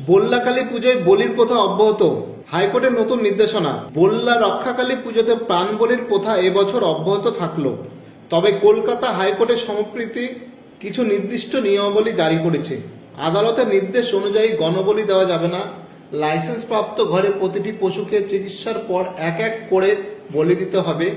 বল্লাকালী পুজোয় বলির প্রথা অব্যাহত, হাইকোর্টের নতুন নির্দেশনা। বল্লা রক্ষাকালী পুজোতে প্রাণ বলির প্রথা এবছর অব্যাহত থাকলো, তবে কলকাতা হাইকোর্টের সম্প্রতি কিছু নির্দিষ্ট নিয়মাবলী জারি করেছে। আদালতের নির্দেশ অনুযায়ী গণবলি দেওয়া যাবে না, লাইসেন্স প্রাপ্ত ঘরে প্রতিটি পশুকে চিকিৎসার পর এক এক করে বলি দিতে হবে,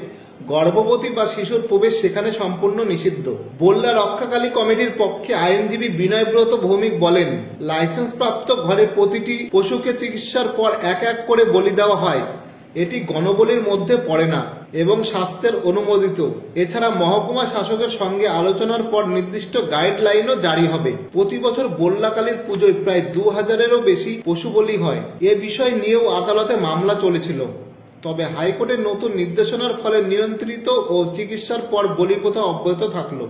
গর্ভবতী বা শিশুর প্রবেশ সেখানে সম্পূর্ণ নিষিদ্ধ। বল্লা রক্ষাকালী কমিটির পক্ষে আইনজীবী বিনয়ব্রত ভৌমিক বলেন, লাইসেন্স প্রাপ্ত ঘরে প্রতিটি পশুকে চিকিৎসার পর এক এক করে বলি দেওয়া হয়, এটি গণবলির মধ্যে পড়ে না এবং স্বাস্থ্যের অনুমোদিত। এছাড়া মহকুমা শাসকের সঙ্গে আলোচনার পর নির্দিষ্ট গাইডলাইনও জারি হবে। প্রতি বছর বল্লাকালীর পুজোয় প্রায় 2000-এরও বেশি পশু বলি হয়। এ বিষয় নিয়েও আদালতে মামলা চলেছিল, তবে হাইকোর্টের নতুন নির্দেশনার ফলে নিয়ন্ত্রিত ও চিকিৎসার পর বলি প্রথা অব্যাহত থাকলো।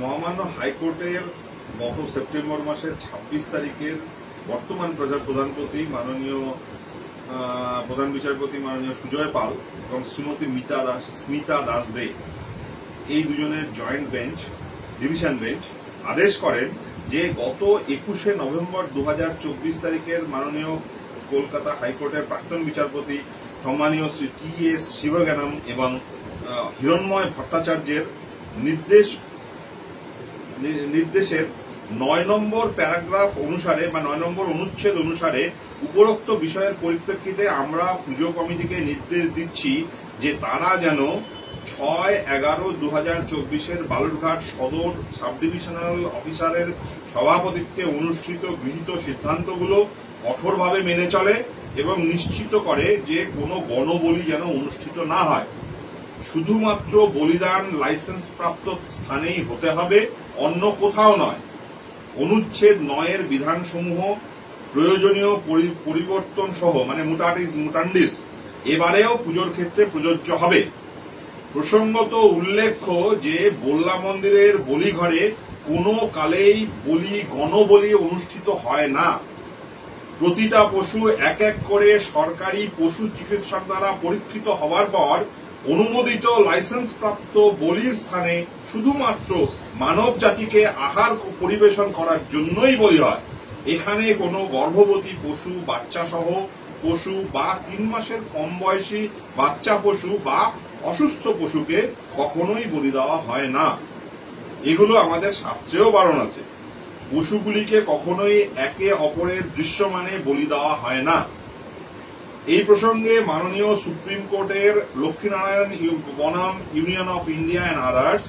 মহামান্য হাইকোর্টের গত সেপ্টেম্বর মাসের 26 তারিখের বর্তমান প্রধানপতি মাননীয় প্রধান বিচারপতি মাননীয় সুজয় পাল এবং শ্রীমতী স্মিতা দাস দে, এই দুজনের জয়েন্ট বেঞ্চ, ডিভিশন বেঞ্চ আদেশ করেন যে গত 21শে নভেম্বর 2024 তারিখের মাননীয় কলকাতা হাইকোর্টের প্রাক্তন বিচারপতি সম্মানীয় শ্রী টি.এস. শিবজ্ঞানম এবং হিরণময় ভট্টাচার্যের নির্দেশের 9 নম্বর প্যারাগ্রাফ অনুসারে বা 9 নম্বর অনুচ্ছেদ অনুসারে উপরোক্ত বিষয়ের পরিপ্রেক্ষিতে আমরা পুজো কমিটিকে নির্দেশ দিচ্ছি যে তারা যেন 6/11/2024 বালুরঘাট সদর সাব ডিভিশনাল অফিসারের সভাপতিত্বে অনুষ্ঠিত গৃহীত সিদ্ধান্তগুলো কঠোরভাবে মেনে চলে এবং নিশ্চিত করে যে কোনো গণবলি যেন অনুষ্ঠিত না হয়। শুধুমাত্র বলিদান লাইসেন্স প্রাপ্ত স্থানেই হতে হবে, অন্য কোথাও নয়। অনুচ্ছেদ 9-এর বিধানসমূহ প্রয়োজনীয় পরিবর্তন সহ মানে মুটাটিস মুটান্ডিস এবারেও পুজোর ক্ষেত্রে প্রযোজ্য হবে। প্রসঙ্গত উল্লেখ্য যে বল্লা মন্দিরের বলিঘরে কোনো কালেই গণবলি অনুষ্ঠিত হয় না। প্রতিটা পশু এক এক করে সরকারি পশু চিকিৎসক দ্বারা পরীক্ষিত হওয়ার পর অনুমোদিত লাইসেন্স প্রাপ্ত বলির স্থানে শুধুমাত্র মানব জাতিকে আহার পরিবেশন করার জন্যই বলি হয়। এখানে কোনো গর্ভবতী পশু, বাচ্চা সহ পশু বা 3 মাসের কম বয়সী বাচ্চা পশু বা অসুস্থ পশুকে কখনোই বলি দেওয়া হয় না। এগুলো আমাদের শাস্ত্রেও বারণ আছে। পশুগুলিকে কখনোই একে অপরের দৃশ্যমানে বলি দেওয়া হয় না। এই প্রসঙ্গে মাননীয় সুপ্রিম কোর্টের লক্ষ্মীনারায়ণ বনাম union of India and others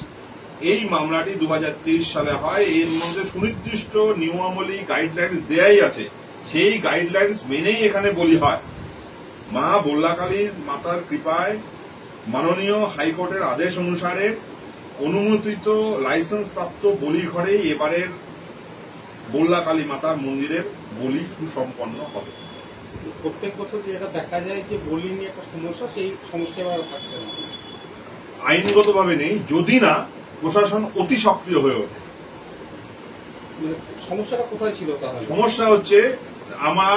এই মামলাটি 2023 সালে হয়। এর মধ্যে সুনির্দিষ্ট নিয়মাবলী গাইডলাইন্স দেয়াই আছে, সেই গাইডলাইন্স মেনেই এখানে বলি হয়। মা বল্লাকালীর মাতার কৃপায় মাননীয় হাইকোর্টের আদেশ অনুসারে অনুমোদিত লাইসেন্স প্রাপ্ত বলি ঘরেই এবারের বল্লাকালী মাতার মন্দিরের বলি সুসম্পন্ন হবে। প্রত্যেক বছর যেটা দেখা যায় যে বলি নিয়ে একটা সমস্যা, সেই সমস্যা এবার থাকছে না, আইনগতভাবে নেই, যদি না প্রশাসন অতি সক্রিয় হয়ে ওঠে। সমস্যাটা কোথায় ছিল তাহলে? সমস্যা হচ্ছে আমরা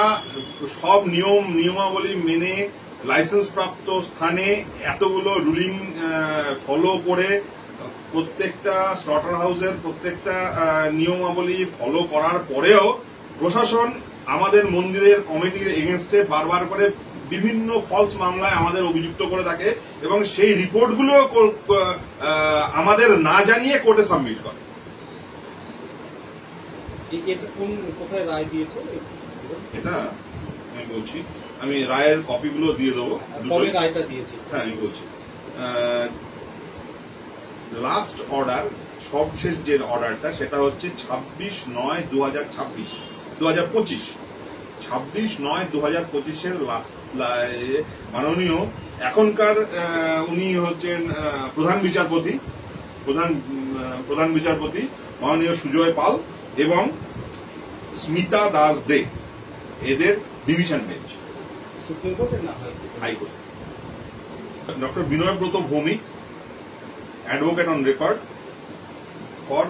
সব নিয়মাবলী মেনে লাইসেন্স প্রাপ্ত স্থানে এতগুলো রুলিং ফলো করে প্রত্যেকটা স্লটার হাউসের প্রত্যেকটা নিয়মাবলী ফলো করার পরেও প্রশাসন আমাদের মন্দিরের কমিটির এগেনস্টে বারবার করে বিভিন্ন ফলস মামলায় আমাদের অভিযুক্ত করে থাকে এবং সেই রিপোর্টগুলো আমাদের না জানিয়ে কোর্টে সাবমিট করে। এটা কোথায় রায় দিয়েছে? এটা আমি বলছি, আমি রায়ের কপিগুলো দিয়ে দেবো। কবে রায়টা দিয়েছি? হ্যাঁ আমি বলছি, লাস্ট অর্ডার, সবশেষ যে অর্ডারটা সেটা হচ্ছে 26/9/2025 26/9/2025 লাস্ট মাননীয় এখনকার উনি হচ্ছেন প্রধান বিচারপতি মাননীয় সুজয় পাল এবং স্মিতা দাস দে, এদের ডিভিশন বেঞ্চ, সুপ্রিম কোর্টের না high court. Doctor Binoybrata Bhowmik, advocate on record for